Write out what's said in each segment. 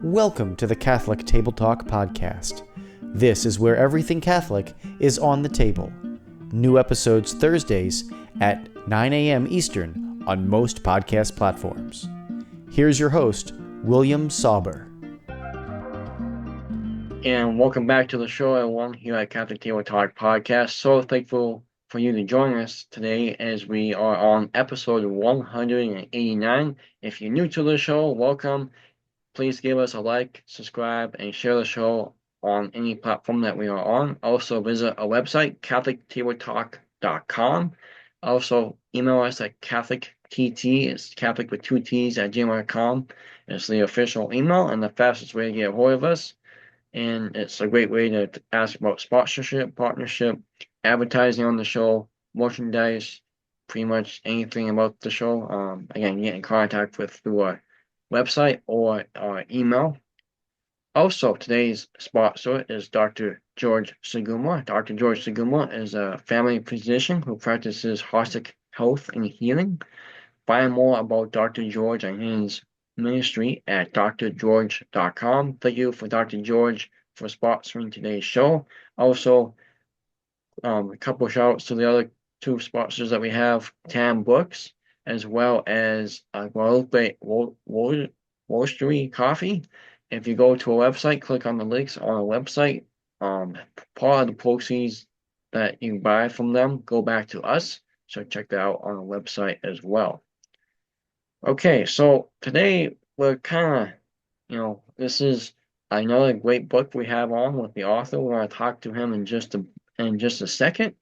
Welcome to the Catholic Table Talk podcast. This is where everything Catholic is on the table. New episodes Thursdays at 9 a.m. Eastern on most podcast platforms. Here's your host, William Sauber. And welcome back to the show, everyone, here at Catholic Table Talk podcast. So thankful for you to join us today as we are on episode 189. If you're new to the show, welcome. Please give us a like, subscribe, and share the show on any platform that we are on. Also, visit our website, CatholicTableTalk.com. Also, email us at CatholicTT, it's Catholic with two T's, at gmail.com. It's the official email and the fastest way to get a hold of us. And it's a great way to ask about sponsorship, partnership, advertising on the show, merchandise, pretty much anything about the show. Again, get in contact with through our website or our email. Also, today's sponsor is Dr. George Seguma. Dr. George Seguma is a family physician who practices holistic health and healing. Find more about Dr. George and his ministry at drgeorge.com. Thank you for Dr. George for sponsoring today's show. Also, a couple of shout outs to the other two sponsors that we have, Tam Books, as well as Guadalupe Roastery Coffee. If you go to our website, click on the links on our website. Part of the proceeds that you buy from them go back to us. So check that out on our website as well. Okay, so today we're kind of, this is another great book we have on with the author. We're going to talk to him in just a second.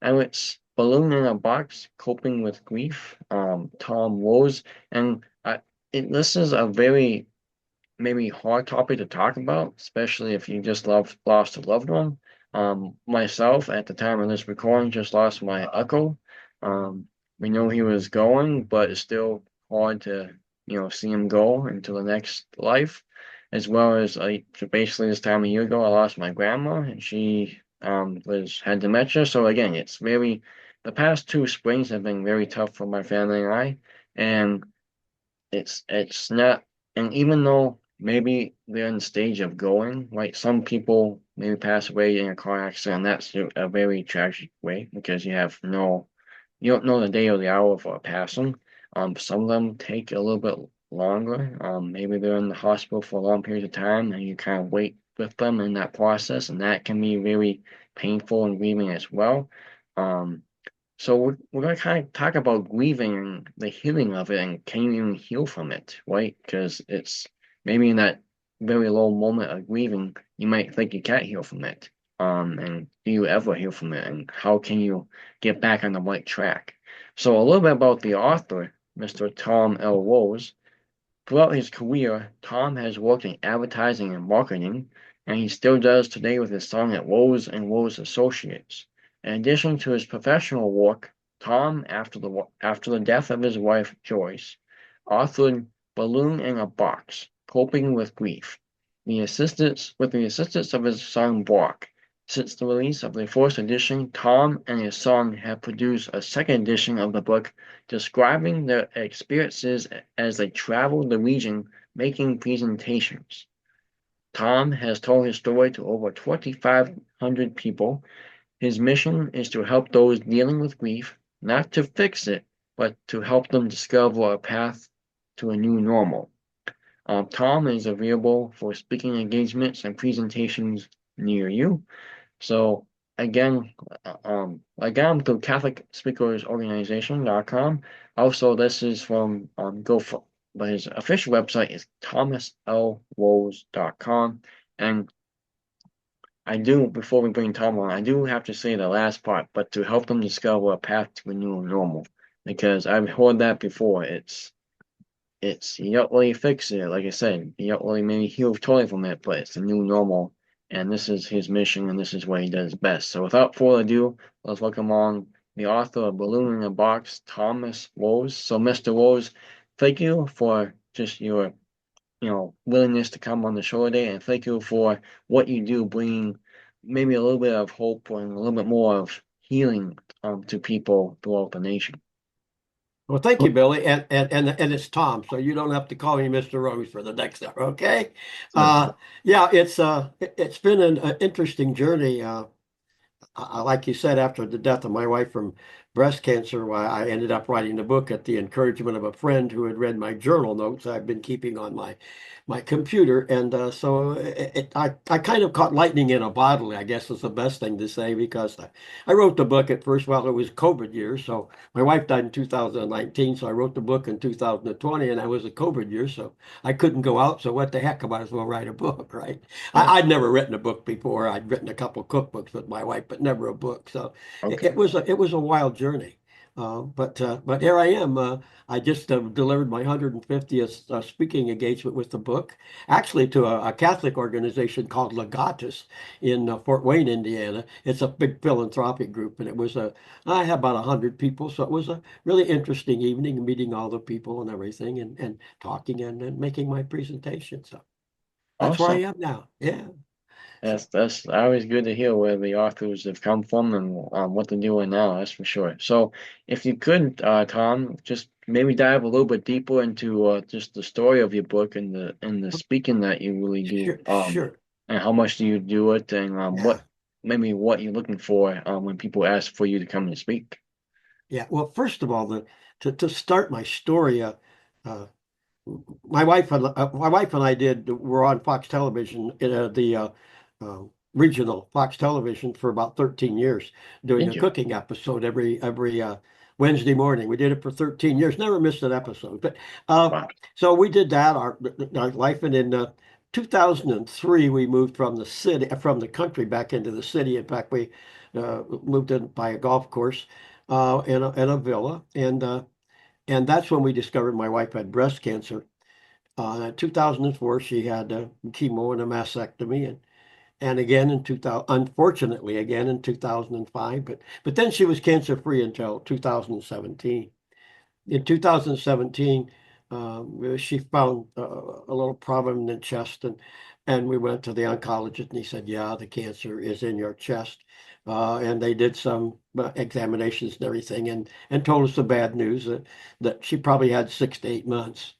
And it's Balloon in a Box, Coping with Grief, Tom Rose. And this is a very maybe hard topic to talk about, especially if you just lost a loved one. Myself, at the time of this recording, just lost my uncle. We know he was going, but it's still hard to see him go into the next life, as well as basically this time a year ago I lost my grandma, and she had dementia. So again, it's very, the past 2 springs have been very tough for my family and I, and it's not, and even though maybe they're in the stage of going, like some people maybe pass away in a car accident, that's a very tragic way because you don't know the day or the hour for a passing. Some of them take a little bit longer. Maybe they're in the hospital for a long period of time, and you kind of wait with them in that process, and that can be very painful and grieving as well. So we're going to kind of talk about grieving and the healing of it, and can you even heal from it, right? Because it's maybe in that very low moment of grieving, you might think you can't heal from it. And do you ever heal from it? And how can you get back on the right track? So a little bit about the author, Mr. Tom L. Rose. Throughout his career, Tom has worked in advertising and marketing, and he still does today with his son at Rose and Rose Associates. In addition to his professional work, Tom, after the death of his wife Joyce, authored Balloon in a Box, Coping with Grief, with the assistance of his son Brock. Since the release of the first edition, Tom and his son have produced a second edition of the book describing their experiences as they traveled the region making presentations. Tom has told his story to over 2,500 people. His mission is to help those dealing with grief, not to fix it, but to help them discover a path to a new normal. Tom is available for speaking engagements and presentations near you. So again, I got him through CatholicSpeakersOrganization.com. Also, this is from but his official website is thomaslrose.com. And before we bring Tom on, I do have to say the last part, but to help them discover a path to a new normal, because I've heard that before. It's you don't really fix it, like I said, you don't really maybe heal totally from it, but it's a new normal, and this is his mission, and this is what he does best. So without further ado, let's welcome on the author of Balloon in a Box, Thomas Rose. So Mr. Rose, thank you for just your willingness to come on the show today, and thank you for what you do, bringing maybe a little bit of hope and a little bit more of healing to people throughout the nation. Well, thank you, Billy, and it's Tom, so you don't have to call me Mr. Rose for the next hour, okay? Uh, yeah, it's been an interesting journey. Like you said, after the death of my wife from breast cancer, why I ended up writing the book at the encouragement of a friend who had read my journal notes I've been keeping on my computer, and I kind of caught lightning in a bottle, I guess is the best thing to say, because I wrote the book at first while it was COVID year. So my wife died in 2019, so I wrote the book in 2020, and that was a COVID year, so I couldn't go out. So what the heck, I might as well write a book, right? Yeah. I'd never written a book before. I'd written a couple of cookbooks with my wife, but never a book. So it Okay. was a wild journey. But here I am. I just delivered my 150th speaking engagement with the book, actually to a Catholic organization called Legatus in Fort Wayne, Indiana. It's a big philanthropic group, and I had about 100 people, so it was a really interesting evening, meeting all the people and everything, and talking and making my presentation. So that's where I Awesome. am now. Yeah. So That's always good to hear where the authors have come from and what they're doing now. That's for sure. So, if you could, Tom, just maybe dive a little bit deeper into just the story of your book and the speaking that you really do. sure, sure. And how much do you do it, and Yeah. what you're looking for when people ask for you to come and speak. Yeah. Well, first of all, to start my story, uh, my wife and I were on Fox Television, the uh, regional Fox Television for about 13 years, doing a Thank you. cooking episode every Wednesday morning. We did it for 13 years, never missed an episode. But Wow. so we did that our life, and in 2003 we moved from the country back into the city. In fact, we moved in by a golf course in a villa, and that's when we discovered my wife had breast cancer. In 2004, she had chemo and a mastectomy, and again in 2000, unfortunately, again in 2005. But then she was cancer free until 2017. In 2017, she found a little problem in the chest, and we went to the oncologist, and he said, "Yeah, the cancer is in your chest." And they did some examinations and everything, and told us the bad news that she probably had 6 to 8 months.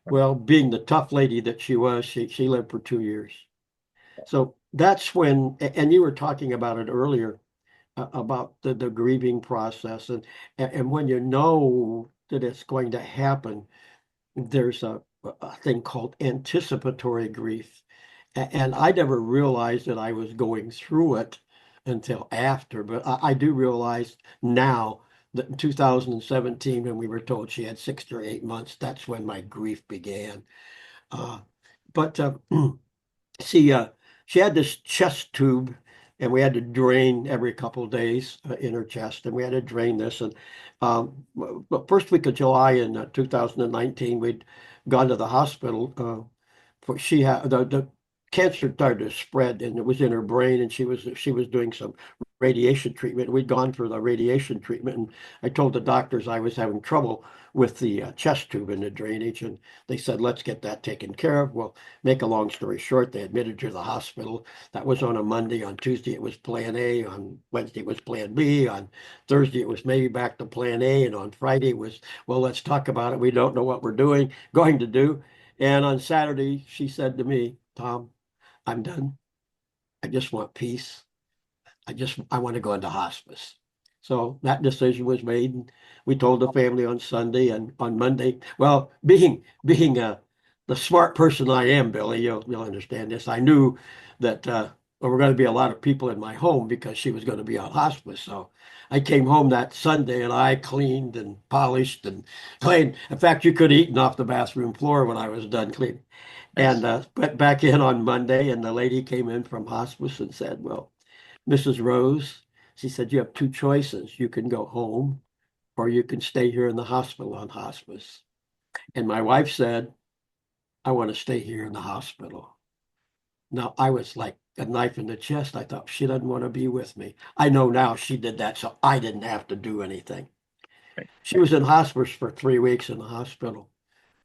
Well, being the tough lady that she was, she lived for 2 years. So that's when, and you were talking about it earlier, about the grieving process, and when you know that it's going to happen, there's a thing called anticipatory grief. And I never realized that I was going through it until after, but I do realize now that in 2017, when we were told she had 6 to 8 months, that's when my grief began. Uh, but she uh, she had this chest tube, and we had to drain every couple of days in her chest, and we had to drain this. And but first week of July in 2019, we'd gone to the hospital. For she had the cancer started to spread, and it was in her brain, and she was doing some radiation treatment. We'd gone for the radiation treatment, and I told the doctors I was having trouble with the chest tube and the drainage, and they said, let's get that taken care of. Well, make a long story short, they admitted her to the hospital. That was on a Monday. On Tuesday it was plan A. On Wednesday it was plan B. On Thursday it was maybe back to plan A. And on Friday it was, well, let's talk about it. We don't know what we're going to do. And on Saturday, she said to me, Tom, I'm done. I just want peace. I want to go into hospice. So that decision was made, and we told the family on Sunday and on Monday. Well, being the smart person I am, Billy, you'll understand this. I knew that there were going to be a lot of people in my home because she was going to be on hospice. So I came home that Sunday, and I cleaned and polished and cleaned. In fact, you could have eaten off the bathroom floor when I was done cleaning. And Nice. went back in on Monday, and the lady came in from hospice and said, well, Mrs. Rose, she said, you have two choices. You can go home or you can stay here in the hospital on hospice. And my wife said, I want to stay here in the hospital. Now, I was like a knife in the chest. I thought she doesn't want to be with me. I know now she did that, so I didn't have to do anything. Right. She was in hospice for 3 weeks in the hospital.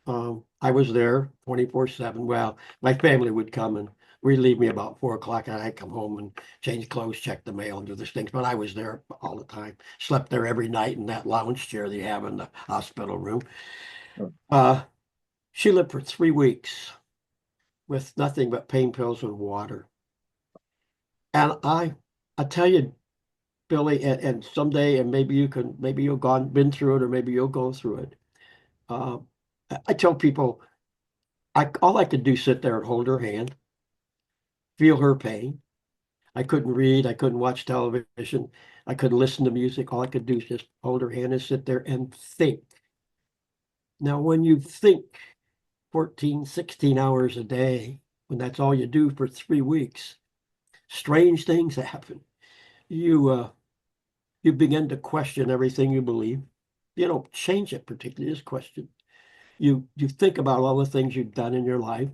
I was there 24/7. Well, my family would come and relieve me about 4 o'clock, and I'd come home and change clothes, check the mail, and do these things. But I was there all the time. Slept there every night in that lounge chair they have in the hospital room. Oh, Uh, she lived for 3 weeks with nothing but pain pills and water. And I tell you, Billy, and someday, and maybe you've been through it, or maybe you'll go through it. Uh, I tell people, all I could do sit there and hold her hand, feel her pain. I couldn't read, I couldn't watch television, I couldn't listen to music. All I could do is just hold her hand and sit there and think. Now, when you think 14, 16 hours a day, when that's all you do for 3 weeks, strange things happen. You begin to question everything you believe. You don't change it particularly, just question. You think about all the things you've done in your life.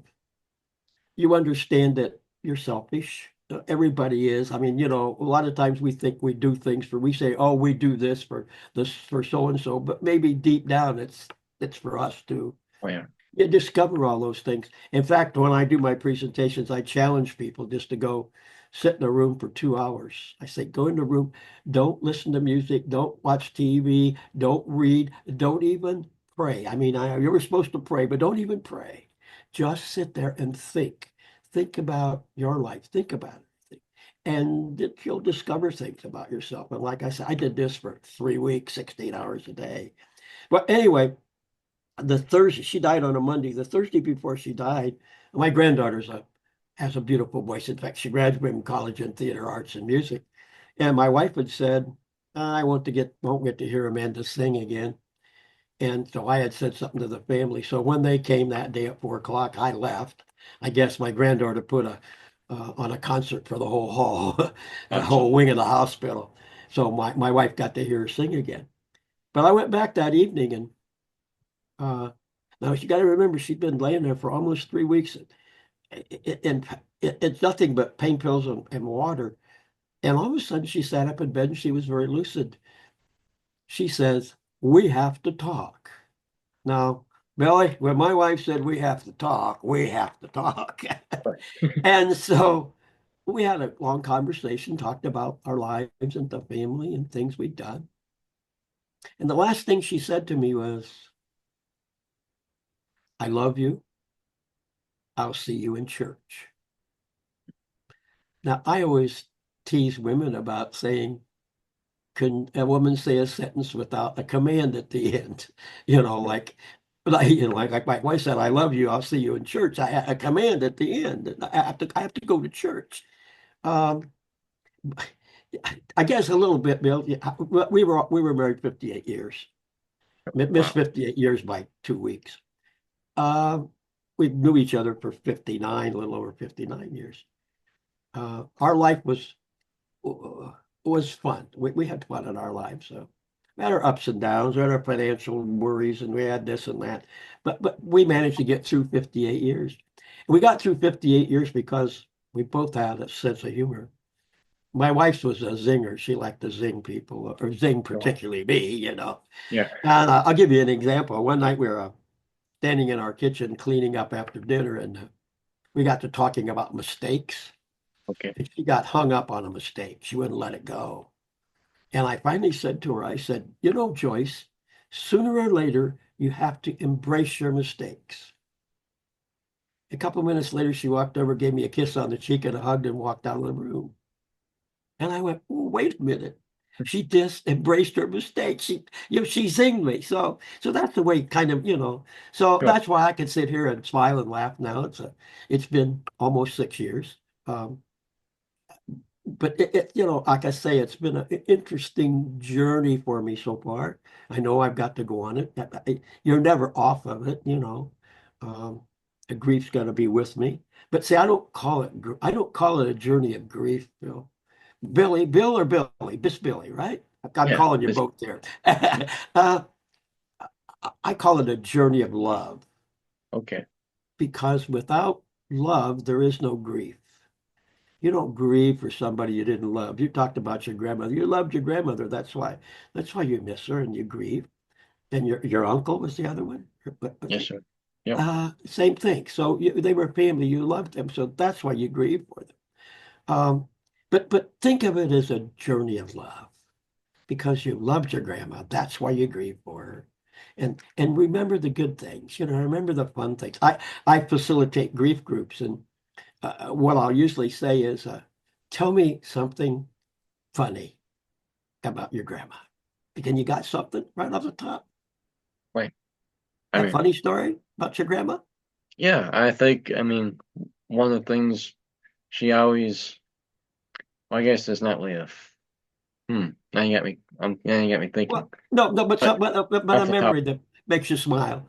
You understand that you're selfish. Everybody is. I mean, a lot of times we think we do things we say, oh, we do this for so and so, but maybe deep down it's for us too. yeah. You discover all those things. In fact, when I do my presentations, I challenge people just to go sit in a room for 2 hours. I say, go in the room, don't listen to music, don't watch TV, don't read, don't even pray. I mean, you were supposed to pray, but don't even pray. Just sit there and think. Think about your life. Think about it. And you'll discover things about yourself. And like I said, I did this for 3 weeks, 16 hours a day. But anyway, the Thursday, she died on a Monday. The Thursday before she died, my granddaughter's has a beautiful voice. In fact, she graduated from college in theater arts and music. And my wife had said, I won't get to hear Amanda sing again. And so I had said something to the family. So when they came that day at 4 o'clock, I left. I guess my granddaughter put on a concert for the whole hall, a whole wing of the hospital. So my wife got to hear her sing again. But I went back that evening, and uh, now you got to remember she'd been laying there for almost 3 weeks, and it's nothing but pain pills and water. And all of a sudden, she sat up in bed and she was very lucid. She says, "We have to talk." Now, Billy, when my wife said we have to talk, we have to talk. Right. And so we had a long conversation, talked about our lives and the family and things we'd done. And the last thing she said to me was, I love you. I'll see you in church. Now, I always tease women about saying, can a woman say a sentence without a command at the end? Like my wife said, I love you, I'll see you in church. I had a command at the end. I have to go to church. Um, I guess a little bit, Bill. Yeah, we were married 58 years. Missed Wow. 58 years by 2 weeks. Uh, we knew each other for 59, a little over 59 years. Our life was fun. We had fun in our lives. So we had our ups and downs, we had our financial worries, and we had this and that. But we managed to get through 58 years. And we got through 58 years because we both had a sense of humor. My wife's was a zinger. She liked to zing people, or zing Wow. particularly me. Yeah. And I'll give you an example. One night we were standing in our kitchen cleaning up after dinner, and we got to talking about mistakes. Okay. And she got hung up on a mistake. She wouldn't let it go. And I finally said to her, I said, Joyce, sooner or later, you have to embrace your mistakes. A couple of minutes later, she walked over, gave me a kiss on the cheek and a hug, and walked out of the room. And I went, oh, wait a minute. She just embraced her mistake. She zinged me. So that's the way kind of. So Sure. that's why I can sit here and smile and laugh now. It's been almost 6 years. But like I say, it's been an interesting journey for me so far. I know I've got to go on it. You're never off of it. Um, the grief's got to be with me. But see, I don't call it a journey of grief, Bill. Bill or Billy, Miss Billy, right? I'm Yeah. calling you both there. uh, I call it a journey of love Okay. because without love, there is no grief. You don't grieve for somebody you didn't love. You talked about your grandmother. You loved your grandmother. That's why you miss her and you grieve. And your uncle was the other one. Yes, sir. Yep. Same thing. So they were family, you loved them, so that's why you grieve for them. Um, but think of it as a journey of love because you loved your grandma. That's why you grieve for her. And remember the good things, remember the fun things. I facilitate grief groups, and what I'll usually say is, tell me something funny about your grandma. Can you got something right off the top? Right. I A mean, funny story about your grandma? yeah, I mean, one of the things she always, well, I guess it's not really now you got me, now you got me thinking. Well, no, no, but But but a off the top, memory that makes you smile.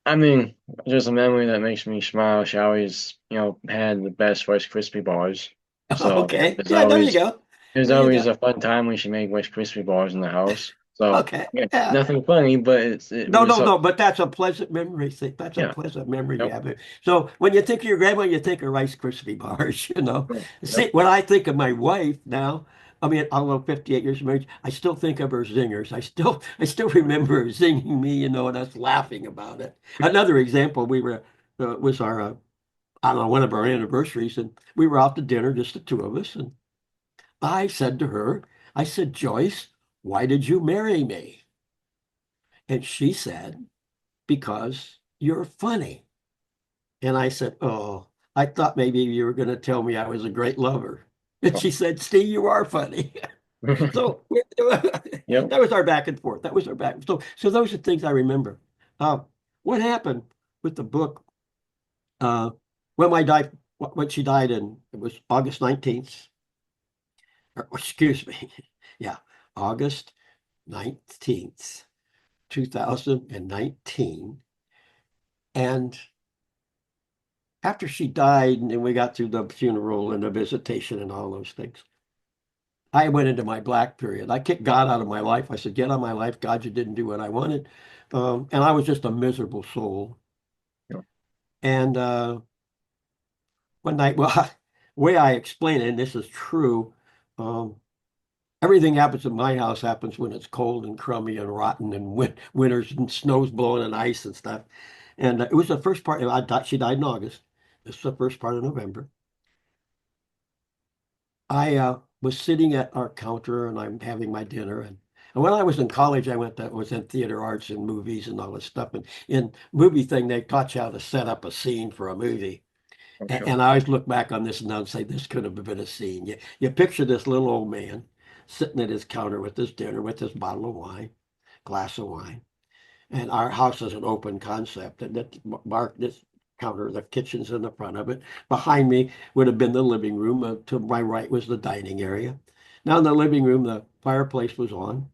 I mean, just a memory that makes me smile. She always, had the best Rice Krispie bars. So Okay. Yeah, there you go. there's There you always go. a fun time when she made Rice Krispie bars in the house. So Okay. yeah, Yeah. nothing funny, but it No, was no, something. no, but that's a pleasant memory. See, that's a Yeah. pleasant memory you Yep. have. So when you think of your grandma, you think of Rice Krispie bars, Yep. See, when I think of my wife now, I mean, although 58 years of marriage, I still think of her zingers. I still remember her zinging me, and us laughing about it. Another example, was our, I don't know, one of our anniversaries, and we were out to dinner, just the two of us, and I said to her, I said, Joyce, why did you marry me? And she said, because you're funny. And I said, oh, I thought maybe you were going to tell me I was a great lover. And she said, Steve, you are funny. So that Yep. was our back and forth. That was our back. So those are things I remember. Uh, what happened with the book? Uh, when my died, when she died in, it was August 19th, or excuse me. Yeah, August 19th, 2019. And after she died and we got through the funeral and the visitation and all those things, I went into my black period. I kicked God out of my life. I said, get out of my life. God, you didn't do what I wanted. And I was just a miserable soul. Yep. And one night, well, the way I explain it, and this is true, um, everything happens in my house happens when it's cold and crummy and rotten and winters and snow's blowing and ice and stuff. And it was the first part. She died in August. This is the first part of November. I was sitting at our counter and I'm having my dinner. And when I was in college, I was in theater arts and movies and all this stuff. And in movie thing, they taught you how to set up a scene for a movie. Oh, And, sure. and I always look back on this now and say, this could have been a scene. You picture this little old man sitting at his counter with his dinner, with his bottle of wine, glass of wine. And our house is an open concept. And that mark this counter, the kitchen's in the front of it. Behind me would have been the living room. To my right was the dining area. Now in the living room, the fireplace was on.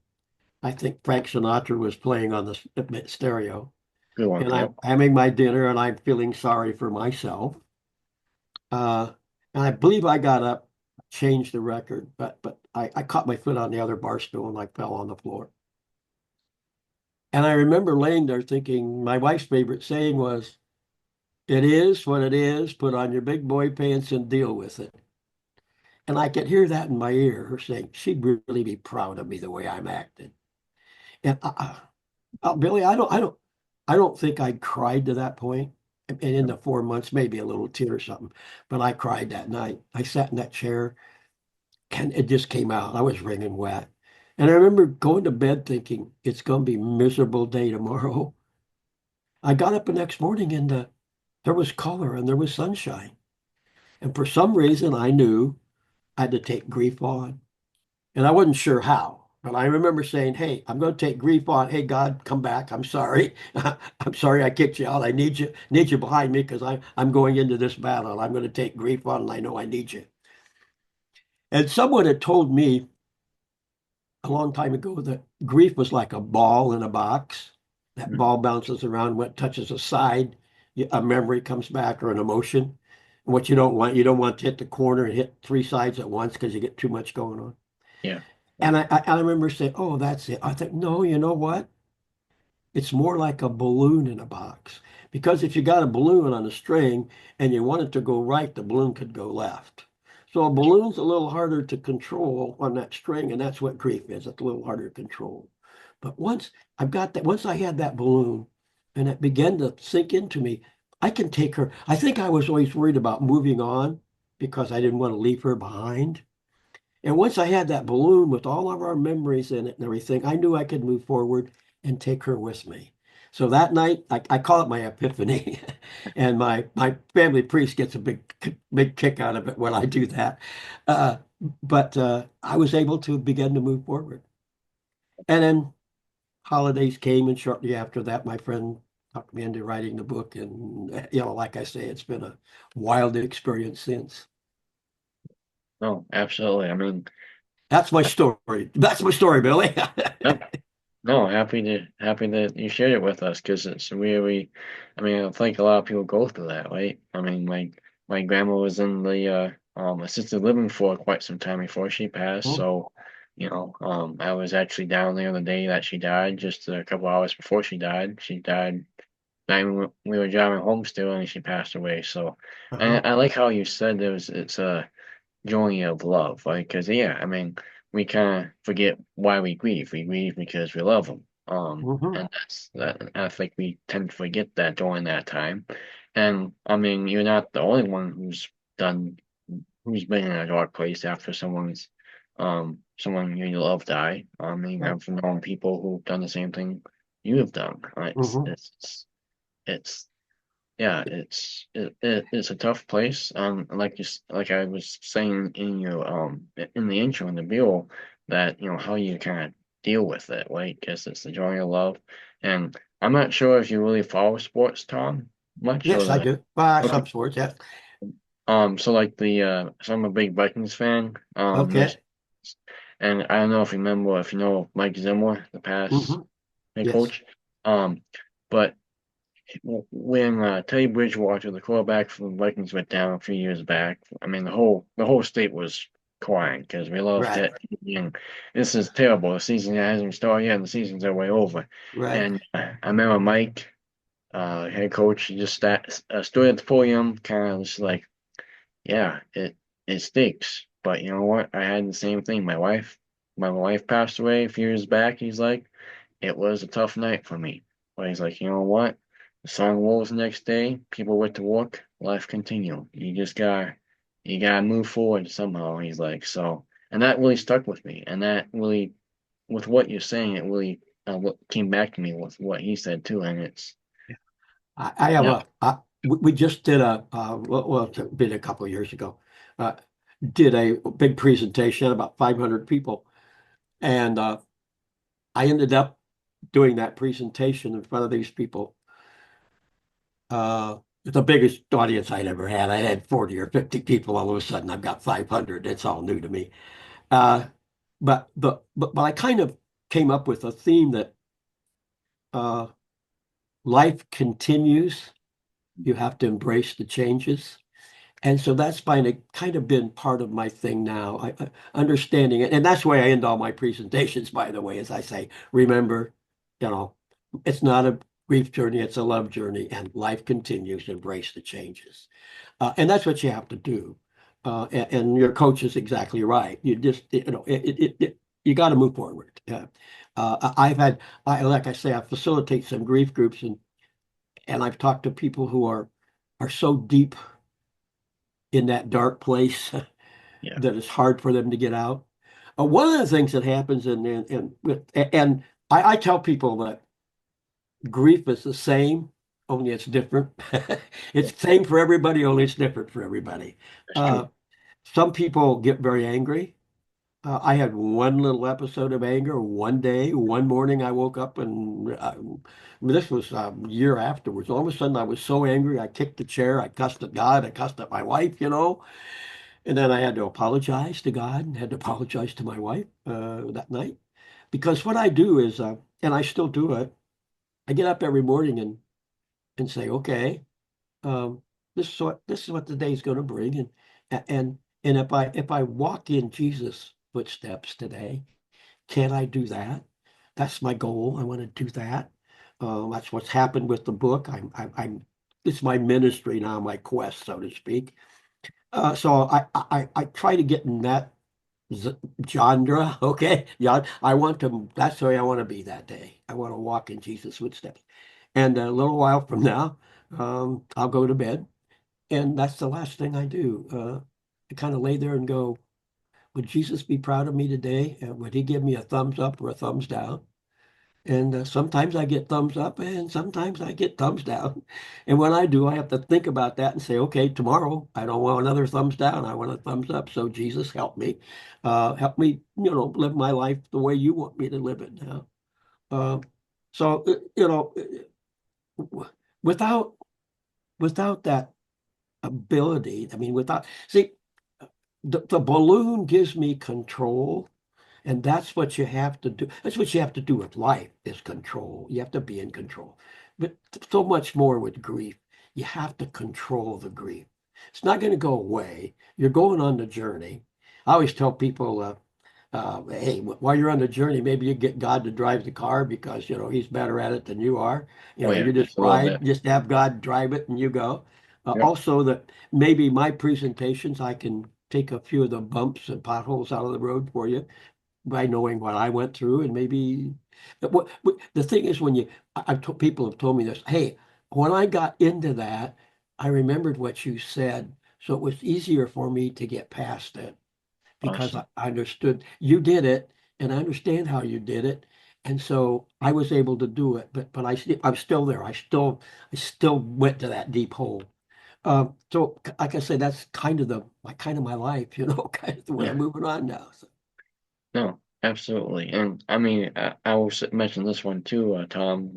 I think Frank Sinatra was playing on the stereo. Good one. And I'm Yep. having my dinner and I'm feeling sorry for myself. Uh, and I believe I got up, changed the record, but I caught my foot on the other bar stool and I fell on the floor. And I remember laying there thinking my wife's favorite saying was, it is what it is, put on your big boy pants and deal with it. And I could hear that in my ear, her saying, she'd really be proud of me the way I'm acting. And Billy, I don't think I cried to that point. And in Yep. the 4 months, maybe a little tear or something, but I cried that night. I sat in that chair and it just came out. I was wringing wet. And I remember going to bed thinking, it's going to be a miserable day tomorrow. I got up the next morning and there was color and there was sunshine. And for some reason, I knew I had to take grief on. And I wasn't sure how. But I remember saying, hey, I'm going to take grief on. Hey, God, come back. I'm sorry. I'm sorry I kicked you out. I need you behind me because I'm going into this battle. I'm going to take grief on and I know I need you. And someone had told me a long time ago that grief was like a ball in a box. That Mhm. ball bounces around, what touches a side, a memory comes back or an emotion. And what you don't want to hit the corner and hit three sides at once because you get too much going on. Yeah. Yep. And I remember saying, oh, that's it. I think, no, you know what? It's more like a balloon in a box. Because if you got a balloon on a string and you want it to go right, the balloon could go left. So a balloon's a little harder to control on that string, and that's what grief is. It's a little harder to control. But once I had that balloon, And it began to sink into me. I can take her. I think I was always worried about moving on because I didn't want to leave her behind. And once I had that balloon with all of our memories in it and everything, I knew I could move forward and take her with me. So that night, I call it my epiphany. And my family priest gets a big kick out of it when I do that. Uh, but I was able to begin to move forward. And then holidays came, and shortly after that, my friend talked me into writing the book. And, like I say, it's been a wild experience since. No, absolutely. I mean, That's my story. That's my story, Billy. yep. No, happy that you shared it with us because it's really, I mean, I think a lot of people go through that, right? I mean, my grandma was in the assisted living for quite some time before she passed, Mhm, so I was actually down there the day that she died, just a couple hours before she died. She died. We were driving home still, and she passed away. So, uh-huh, and I like how you said it's a journey of love, like, because yeah, I mean, we kind of forget why we grieve. We grieve because we love them. mhm. And that's that. I think we tend to forget that during that time. And I mean, you're not the only one done, who's been in a dark place after someone you love die. I mean, Right. I've known people who've done the same thing you have done. Mhm. It's yeah, it's a tough place. Like I was saying in your in the intro in the bill, that how you kind of deal with it, right? Because it's the joy of love, and I'm not sure if you really follow sports, Tom, much or Yes, I the do. okay. Some sports, yeah. So like so I'm a big Vikings fan. There's Okay. and I don't know if you know Mike Zimmer, the past Hmm. head Yes. coach. But when Teddy Bridgewater, the quarterback from the Vikings, went down a few years back, I mean the whole state was crying because we loved Right. it. And this is terrible. The season hasn't started yet, and the season's way over. Right. And I remember Mike, head coach, he just stood at the podium, kind of just like, yeah, it stinks, but you know what? I had the same thing. My wife passed away a few years back. He's like, it was a tough night for me. But he's like, you know what? The sun rose the next day. People went to work. Life continued. You gotta move forward somehow. He's like, so, and that really stuck with me. And that really, with what you're saying, it really what came back to me with what he said too. And it's, I have yeah, we just did it's been a couple of years ago, uh, did a big presentation, about 500 people. And I ended up doing that presentation in front of these people. Uh, the biggest audience I'd ever had. I had 40 or 50 people. All of a sudden, I've got 500. It's all new to me. Uh, but I kind of came up with a theme that uh, life continues. You have to embrace the changes. And so that's kind of been part of my thing now, understanding it. And that's why I end all my presentations, by the way, as I say, remember, you know, it's not a grief journey, it's a love journey, and life continues. Embrace the changes. And that's what you have to do. And your coach is exactly right. You just, you got to move forward. Like I say, I facilitate some grief groups, and I've talked to people who are so deep in that dark place yeah, that it's hard for them to get out. One of the things that happens and I tell people that grief is the same, only it's different. yeah, It's the same for everybody, only it's different for everybody. that's true. Uh, some people get very angry. I had one little episode of anger one day. One morning I woke up and this was a year afterwards. All of a sudden I was so angry. I kicked the chair. I cussed at God. I cussed at my wife. And then I had to apologize to God and had to apologize to my wife that night. Because what I do is, and I still do it, I get up every morning and say, okay, um, this is what the day's going to bring, and if I walk in Jesus' footsteps today, can I do that? That's my goal. I want to do that. That's what's happened with the book. I'm it's my ministry now, my quest, so to speak. So I try to get in that z- genre. Okay, yeah, I want to. That's the way I want to be that day. I want to walk in Jesus' footsteps. And a little while from now, I'll go to bed. And that's the last thing I do. I kind of lay there and go, would Jesus be proud of me today? Would he give me a thumbs up or a thumbs down? And sometimes I get thumbs up and sometimes I get thumbs down. And when I do, I have to think about that and say, okay, tomorrow I don't want another thumbs down. I want a thumbs up. So Jesus, help me. Help me, live my life the way you want me to live it now. Uh, so, without without that ability, I mean, see, the balloon gives me control. And that's what you have to do. That's what you have to do with life is control. You have to be in control. But so much more with grief. You have to control the grief. It's not going to go away. You're going on the journey. I always tell people, hey, while you're on the journey, maybe you get God to drive the car because, he's better at it than you are. Oh yeah, You just just a little ride, bit. just have God drive it and you go. Yep. Also that maybe my presentations, I can take a few of the bumps and potholes out of the road for you by knowing what I went through and maybe the thing is when I've told people have told me this, hey, when I got into that, I remembered what you said. So it was easier for me to get past it because Awesome. I understood you did it and I understand how you did it. And so I was able to do it, but I'm still there. I still went to that deep hole. So like I said, that's kind of my life, kind of the way Yeah. I'm moving on now. So, No, absolutely. And I mean, I will mention this one too, Tom.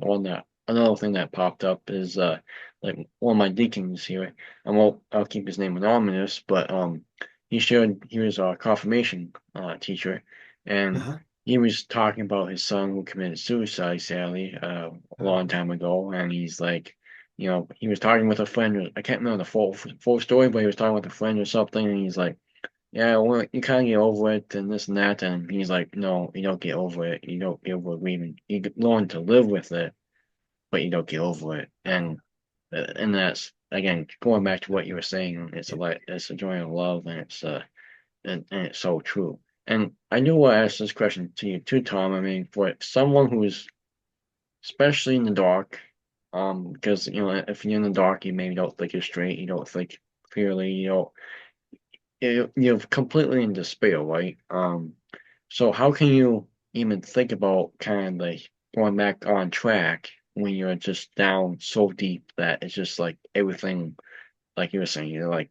Another thing that popped up is like one of my deacons here. I'll keep his name anonymous, but he was a confirmation teacher, and uh-huh. he was talking about his son who committed suicide, sadly, a long time ago, and he's like, he was talking with a friend. I can't remember the full story, but he was talking with a friend or something, and he's like, yeah, well, you kind of get over it and this and that. And he's like, no, you don't get over it. You don't get over grieving. Learn to live with it, but you don't get over it. And that's again going back to what you were saying. It's a joy of love, and and it's so true. And I do want to ask this question to you too, Tom. I mean, for someone who's especially in the dark, because if you're in the dark, you maybe don't think you're straight, you don't think clearly, you're completely in despair, right? So how can you even think about kind of like going back on track when you're just down so deep that it's just like everything, like you were saying, you're like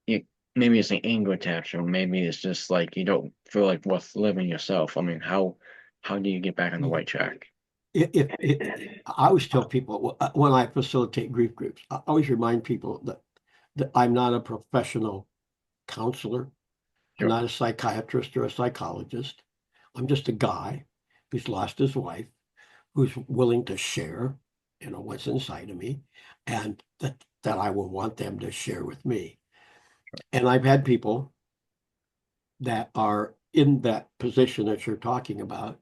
you maybe it's an anger attack, or maybe it's just like you don't feel like worth living yourself. I mean, how do you get back on the Yeah. right track? I always tell people when I facilitate grief groups, I always remind people that I'm not a professional counselor. I'm Sure. not a psychiatrist or a psychologist. I'm just a guy who's lost his wife, who's willing to share, what's inside of me, and that I will want them to share with me. And I've had people that are in that position that you're talking about.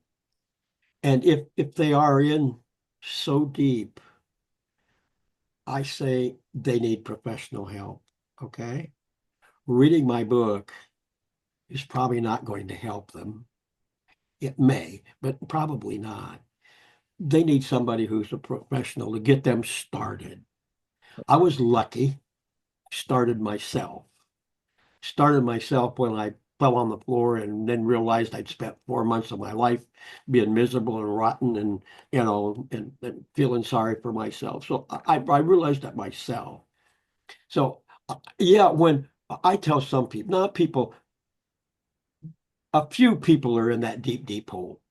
And if they are in so deep, I say they need professional help. Okay. Reading my book is probably not going to help them. It may, but probably not. They need somebody who's a professional to get them started. I was lucky, started myself. Started myself when I fell on the floor and then realized I'd spent 4 months of my life being miserable and rotten and and feeling sorry for myself. So I realized that myself. So yeah, when I tell some people, not people, a few people are in that deep, deep hole,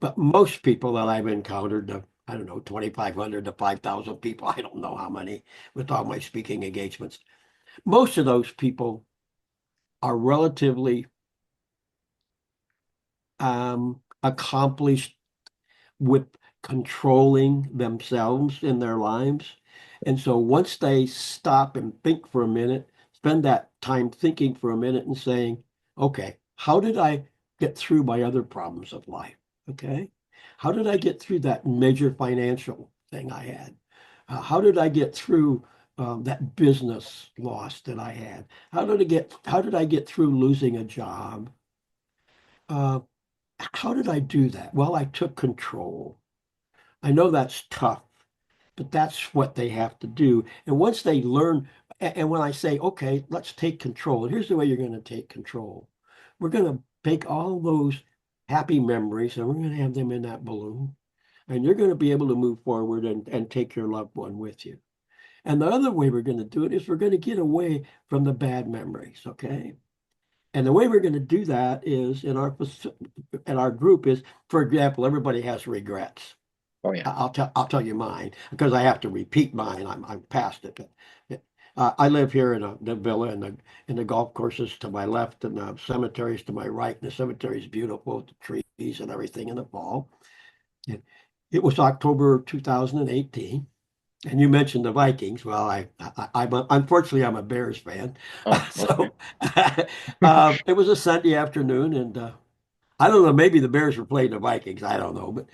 but most people that I've encountered, I don't know, 2,500 to 5,000 people, I don't know how many with all my speaking engagements. Most of those people are relatively accomplished with controlling themselves in their lives. And so once they stop and think for a minute, spend that time thinking for a minute and saying, okay, how did I get through my other problems of life? Okay. How did I get through that major financial thing I had? How did I get through that business loss that I had? How did I get through losing a job? Uh, how did I do that? Well, I took control. I know that's tough. but that's what they have to do. And once they learn, and when I say, okay, let's take control, here's the way you're going to take control. We're going to take all those happy memories and we're going to have them in that balloon. And you're going to be able to move forward and take your loved one with you. And the other way we're going to do it is we're going to get away from the bad memories, okay? And the way we're going to do that is in our group is, for example, everybody has regrets. Oh yeah. I'll tell you mine because I have to repeat mine. I'm past it. But I live here in the villa and the golf courses to my left and the cemeteries to my right. And the cemetery is beautiful with the trees and everything in the fall. And it was October 2018. And you mentioned the Vikings. Well, unfortunately I'm a Bears fan, Oh, okay. so it was a Sunday afternoon, and I don't know. Maybe the Bears were playing the Vikings. I don't know, but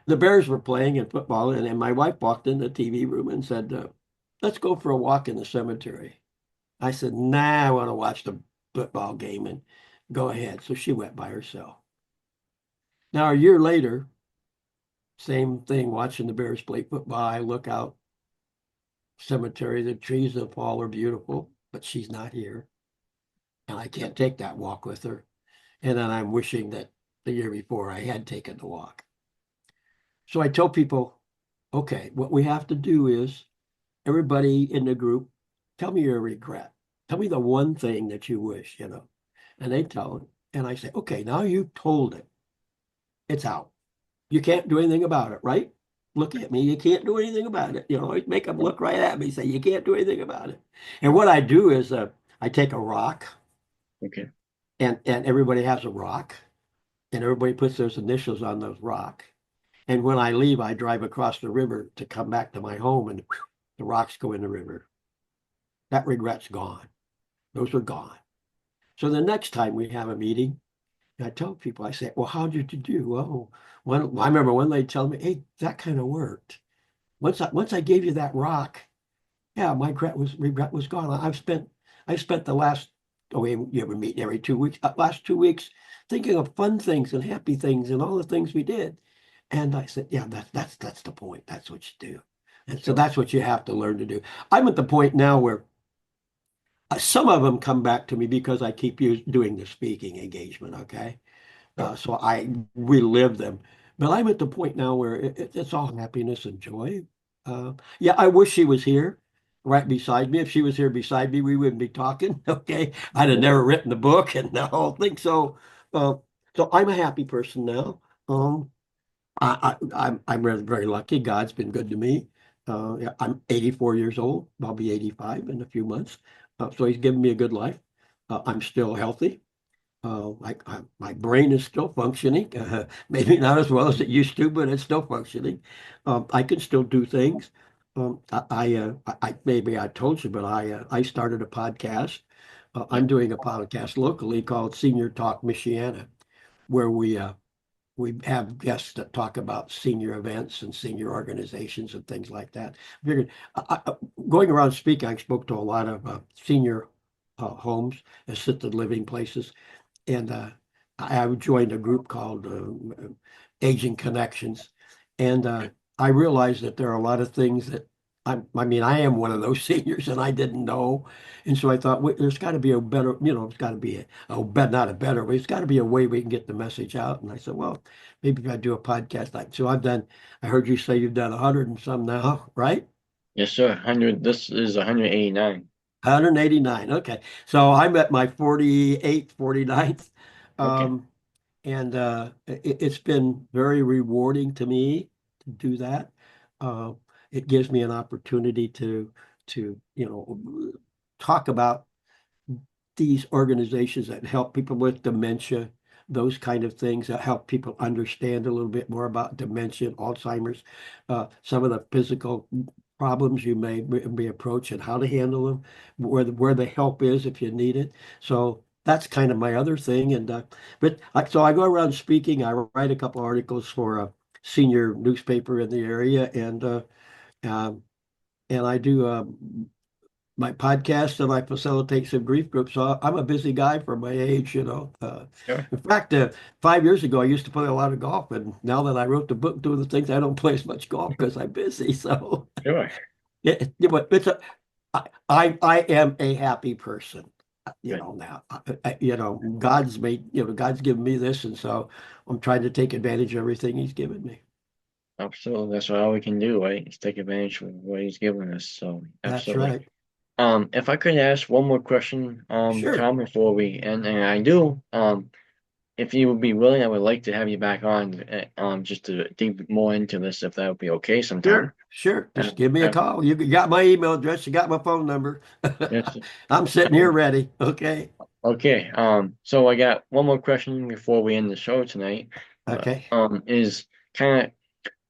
the Bears were playing in football, and my wife walked in the TV room and said, "Let's go for a walk in the cemetery." I said, "Nah, I want to watch the football game." And go ahead. So she went by herself. Now a year later, same thing. Watching the Bears play football, I look out cemetery. The trees in the fall are beautiful, but she's not here, and I can't take that walk with her. And then I'm wishing that the year before I had taken the walk. So I tell people, okay, what we have to do is everybody in the group, tell me your regret. Tell me the one thing that you wish, And they tell it. And I say, okay, now you've told it. It's out. You can't do anything about it, right? Look at me. You can't do anything about it. Make them look right at me, say, you can't do anything about it. And what I do is I take a rock, Okay. and everybody has a rock, and everybody puts those initials on those rock. And when I leave, I drive across the river to come back to my home, and the rocks go in the river. That regret's gone. Those are gone. So the next time we have a meeting, I tell people, I say, well, how did you do? Well, I remember one lady telling me, hey, that kind of worked. Once I gave you that rock, yeah, my regret was gone. I spent the last, oh, you ever meet every 2 weeks, last 2 weeks thinking of fun things and happy things and all the things we did. And I said, yeah, that's the point. That's what you do. And so So that's what you have to learn to do. I'm at the point now where some of them come back to me because I keep doing the speaking engagement. Okay. oh, So I relive them. But I'm at the point now where it's all happiness and joy. Yeah, I wish she was here right beside me. If she was here beside me, we wouldn't be talking. Okay. I'd have yeah. never written the book and the whole thing. Uh, so I'm a happy person now. I'm very, very lucky. God's been good to me. Yeah, I'm 84 years old. I'll be 85 in a few months. So he's given me a good life. I'm still healthy. My brain is still functioning. Maybe not as well as it used to, but it's still functioning. I can still do things. Maybe I told you, but I started a podcast. Yeah. I'm doing a podcast locally called Senior Talk Michiana, where we have guests that talk about senior events and senior organizations and things like that. I figured, going around speaking, I spoke to a lot of senior homes, assisted living places, and I joined a group called Aging Connections, and I realized that there are a lot of things that I mean, I am one of those seniors, and I didn't know, and so I thought, wait, there's got to be a better, it's got to be not a better way. It's got to be a way we can get the message out. And I said, well, maybe if I do a podcast like so, I've done. I heard you say you've done 100 and some now, right? Yes, sir. 100. This is 189. 189. Okay. So I'm at my 48th, 49th. Okay. Um, and it's been very rewarding to me to do that. Uh, it gives me an opportunity to talk about these organizations that help people with dementia, those kind of things that help people understand a little bit more about dementia, Alzheimer's, some of the physical problems you may be approached and how to handle them, where the help is if you need it. So that's kind of my other thing. And so I go around speaking. I write a couple articles for a senior newspaper in the area, um, and I do my podcast and I facilitate some grief groups. So I'm a busy guy for my age, you know. Sure, In fact, 5 years ago, I used to play a lot of golf, and now that I wrote the book doing the things, I don't play as much golf because I'm busy. So sure. but I am a happy person, you Good. know. Now, God's made, God's given me this, and so I'm trying to take advantage of everything He's given me. Absolutely. That's all we can do, right? Is take advantage of what he's given us. So That's absolutely. right. If I could ask one more question, Sure. Tom, before we end, and I do, if you would be willing, I would like to have you back on, just to dig more into this, if that would be okay sometime. Sure, sure. Uh, Just give me a uh, call. You got my email address, you got my phone number. yes. I'm sitting here ready. Okay. Okay. So I got one more question before we end the show tonight. Okay. Is kind of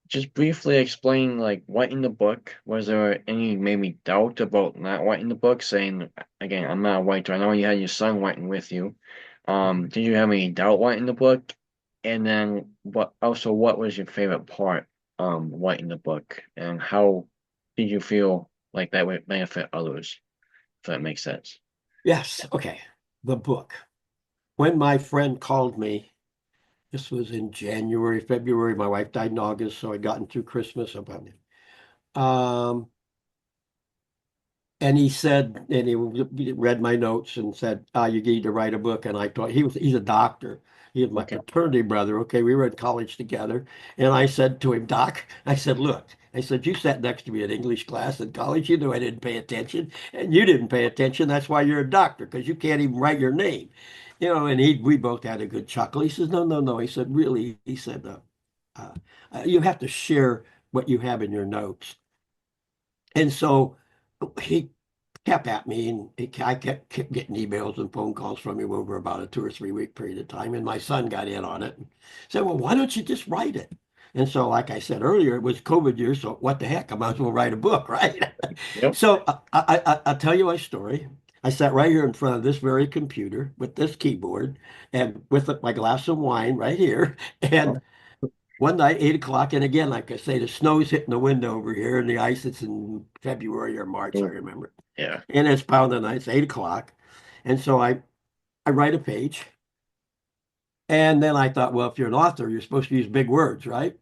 just briefly explain like what in the book was there any maybe doubt about not writing the book? Saying again, I'm not a writer. I know you had your son writing with you. Did you have any doubt writing the book? And then what was your favorite part writing the book, and how did you feel like that would benefit others? If that makes sense. Yes. Okay. The book. When my friend called me, this was in January, February. My wife died in August, so I'd gotten through Christmas about it. Um, and he said, and he read my notes and said, you need to write a book. And I thought he's a doctor. He was my Okay. fraternity brother. Okay, we were in college together. And I said to him, Doc, I said, look, I said, you sat next to me in English class in college. You knew I didn't pay attention, and you didn't pay attention. That's why you're a doctor, because you can't even write your name. And we both had a good chuckle. He says, no, no, no. He said, really? He said, uh, you have to share what you have in your notes. And so he kept at me, and I kept getting emails and phone calls from him over about a 2 or 3 week period of time. And my son got in on it and said, well, why don't you just write it? And so, like I said earlier, it was COVID year, so what the heck? I might as well write a book, right? Yep. So I'll tell you my story. I sat right here in front of this very computer with this keyboard and with my glass of wine right here. And Oh, one night, 8 o'clock, and again, like I say, the snow's hitting the window over here, and the ice, it's in February or March, I cool. remember. Yeah. And it's pounding night, it's 8 o'clock. And so I write a page. And then I thought, well, if you're an author, you're supposed to use big words, right?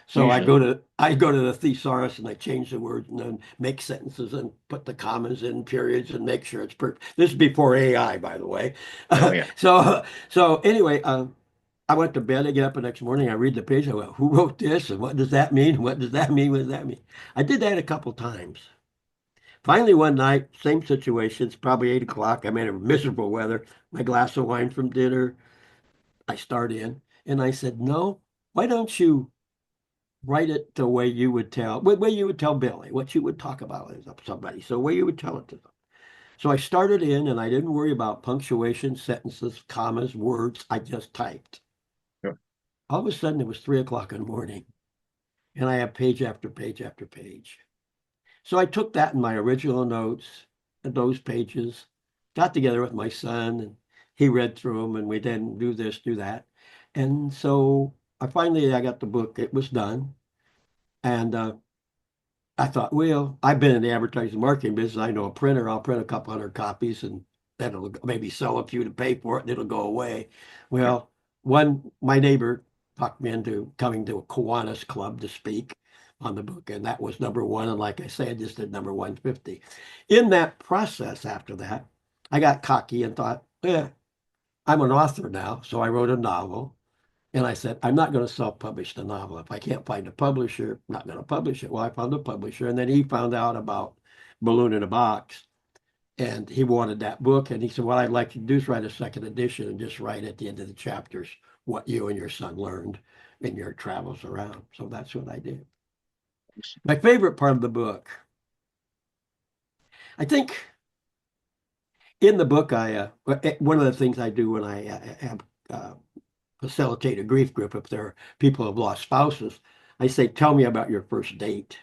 So Usually. I go to the thesaurus and I change the words and then make sentences and put the commas in periods and make sure it's perfect. This is before AI, by the way. Oh yeah. So anyway, I went to bed. I get up the next morning. I read the page. I went, who wrote this? And what does that mean? What does that mean? What does that mean? I did that a couple times. Finally, one night, same situation. It's probably 8 o'clock. I'm in miserable weather. My glass of wine from dinner. I start in and I said, no, why don't you write it the way you would tell Billy, what you would talk about as somebody. So the way you would tell it to them. So I started in and I didn't worry about punctuation, sentences, commas, words. I just typed. Sure. All of a sudden it was 3 o'clock in the morning and I have page after page after page. So I took that in my original notes and those pages, got together with my son, and he read through them, and we then do this, do that. And so I got the book. It was done. And I thought, well, I've been in the advertising marketing business. I know a printer. I'll print a couple hundred copies and then it'll maybe sell a few to pay for it and it'll go away. Yeah. Well, my neighbor talked me into coming to a Kiwanis Club to speak on the book, and that was number one. And like I said, I just did number 150. In that process, after that, I got cocky and thought, yeah, I'm an author now. So I wrote a novel. And I said, I'm not going to self-publish the novel. If I can't find a publisher, I'm not going to publish it. Well, I found a publisher, and then he found out about Balloon in a Box, and he wanted that book. And he said, what I'd like to do is write a second edition and just write at the end of the chapters what you and your son learned in your travels around. So that's what I did. My favorite part of the book, I think in the book, one of the things I do when I have facilitate a grief group, if there are people who have lost spouses, I say, tell me about your first date.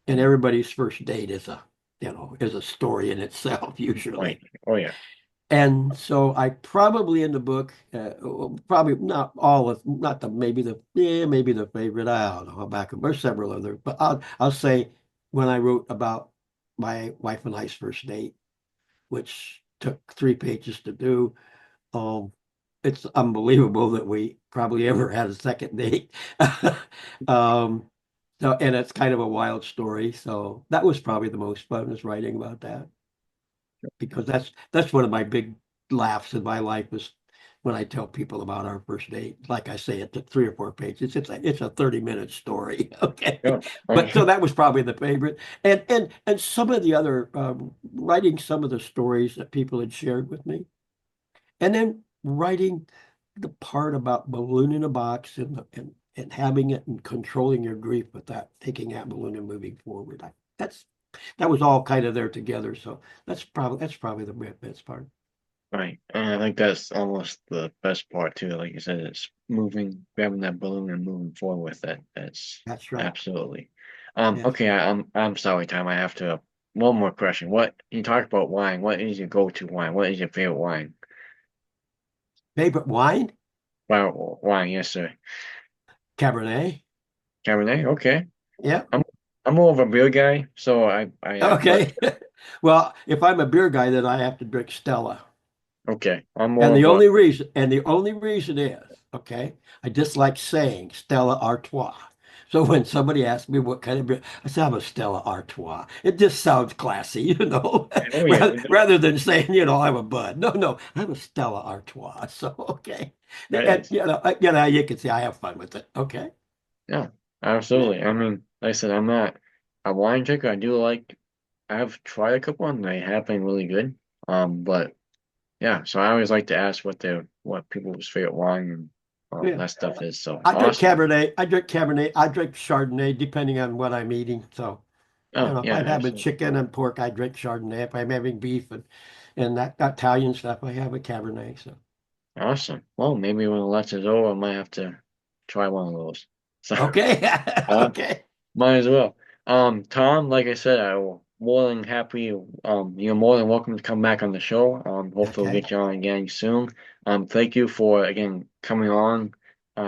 And everybody's first date is a story in itself, Right. usually. Oh yeah. And so I probably in the book, probably not all of, not the maybe the favorite. I don't know. There's several other, but I'll say when I wrote about my wife and I's first date, which took 3 pages to do. Um, it's unbelievable that we probably ever had a second date. Um, so, and it's kind of a wild story. So that was probably the most fun, was writing about that, because that's one of my big laughs in my life is when I tell people about our first date. Like I say, it took 3 or 4 pages. It's a 30-minute story. Okay. Yeah. But so that was probably the favorite. And some of the other writing some of the stories that people had shared with me. And then writing the part about balloon in a box and having it and controlling your grief with that, taking that balloon and moving forward. That was all kind of there together. So that's probably the best part. Right. And I think that's almost the best part too. Like you said, it's moving, grabbing that balloon and moving forward with it. That's That's right. absolutely. Yeah. Okay, I'm sorry, Tom. I have to one more question. What you talk about wine, what is your go-to wine? What is your favorite wine? Favorite wine? Wine, yes, sir. Cabernet. Cabernet, okay. Yeah. I'm I'm more of a beer guy, so but Okay. Well, if I'm a beer guy, then I have to drink Stella. okay. I'm more And of the a only reason, and the only reason is, okay, I just like saying Stella Artois. So when somebody asks me what kind of beer, I say I'm a Stella Artois. It just sounds classy, oh yeah, rather than saying, I'm a Bud. No, no, I'm a Stella Artois. So okay, that and is. you can see I have fun with it. Okay. Yeah, Yeah. absolutely. I mean, like I said, I'm not a wine drinker. I've tried a couple and they have been really good. But yeah, so I always like to ask what people's favorite wine and Yeah. that stuff is. So I drink awesome. Cabernet. I drink Cabernet. I drink Chardonnay, depending on what I'm eating. So, Oh if yeah, I'm having absolutely. chicken and pork, I drink Chardonnay. If I'm having beef and that Italian stuff, I have a Cabernet. So, Awesome. Well, maybe when the lunch is over, I might have to try one of those. So okay, uh, okay, might as well. Tom, like I said, I will more than happy. You're more than welcome to come back on the show. Hopefully we'll okay. get you on again soon. Thank you for again coming on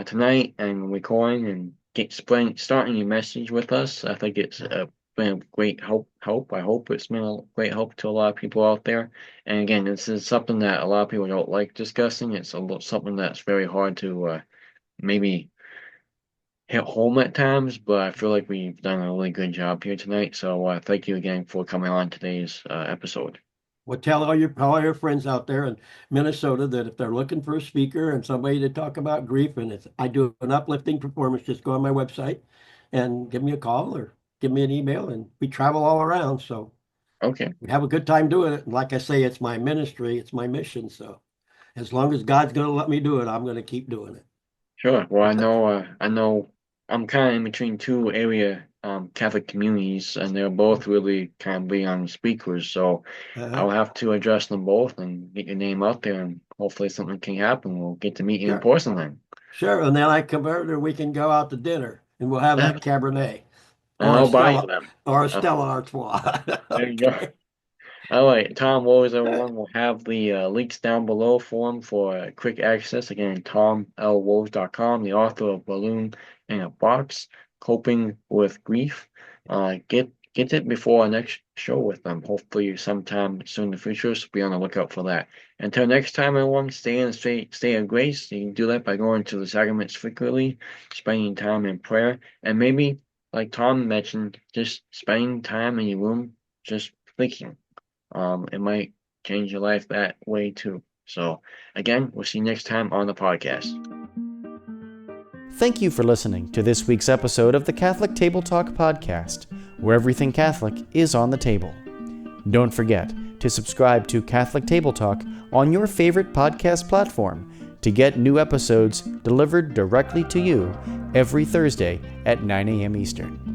tonight and recording and starting your message with us. I think it's been a great help. I hope it's been a great help to a lot of people out there. And again, this is something that a lot of people don't like discussing. Something that's very hard to maybe hit home at times, but I feel like we've done a really good job here tonight. So thank you again for coming on today's episode. Well, tell all your friends out there in Minnesota that if they're looking for a speaker and somebody to talk about grief, and I do an uplifting performance, just go on my website and give me a call or give me an email, and we travel all around. So Okay, we have a good time doing it. And like I say, it's my ministry, it's my mission. So as long as God's going to let me do it, I'm going to keep doing it. sure. Well, I know I'm kind of in between two area Catholic communities, and they're both really kind of big on speakers. So Uh, I'll have to address them both and get your name out there, and hopefully something can happen. We'll get to meet you in sure, person then. sure. And then I come over and we can go out to dinner and we'll have And that Cabernet I'll buy you them. Or a Uh, Stella Artois. there you go. Okay. All right, Tom, what was everyone? We'll have the links down below for him for quick access. Again, TomLWolves.com, the author of Balloon in a Box, Coping with Grief. Get it before our next show with them. Hopefully sometime soon in the future, so be on the lookout for that. Until next time, everyone, stay in the stay of grace. You can do that by going to the sacraments frequently, spending time in prayer, and maybe, like Tom mentioned, just spending time in your room, just thinking. It might change your life that way too. So, again, we'll see you next time on the podcast. Thank you for listening to this week's episode of the Catholic Table Talk podcast, where everything Catholic is on the table. Don't forget to subscribe to Catholic Table Talk on your favorite podcast platform to get new episodes delivered directly to you every Thursday at 9 a.m. Eastern.